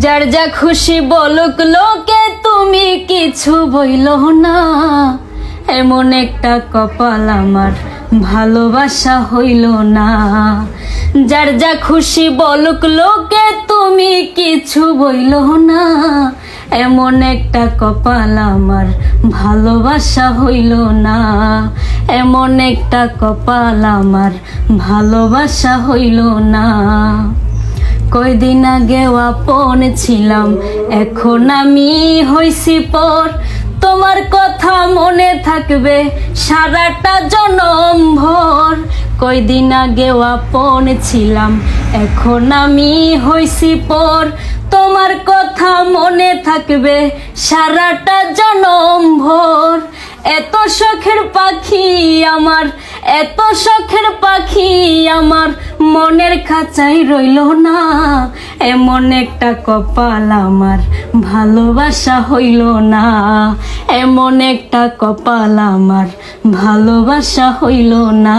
যার যা খুশি বলুক লোকে, তুমি কিছু বইলো না। এমন একটা কপাল আমার, ভালোবাসা হইল না। যার যা খুশি বলুক লোকে, তুমি কিছু বইলো না। এমন একটা কপাল আমার, ভালোবাসা হইল না। এমন একটা কপাল আমার, ভালোবাসা হইল না। কয়দিন আগে আপন ছিলাম, এখন আমি হইছি পর। তোমার কথা মনে থাকবে সারাটা জনম ভর। কয়দিন আগে আপন ছিলাম, এখন আমি হইছি পর। তোমার কথা মনে থাকবে সারাটা জনম ভর। এত শখের পাখি আমার, এত শখের পাখি আমার, মনের খাঁচাই রইল না। এমন একটা কপাল আমার, ভালোবাসা হইল না। এমন একটা কপাল আমার, ভালোবাসা হইল না।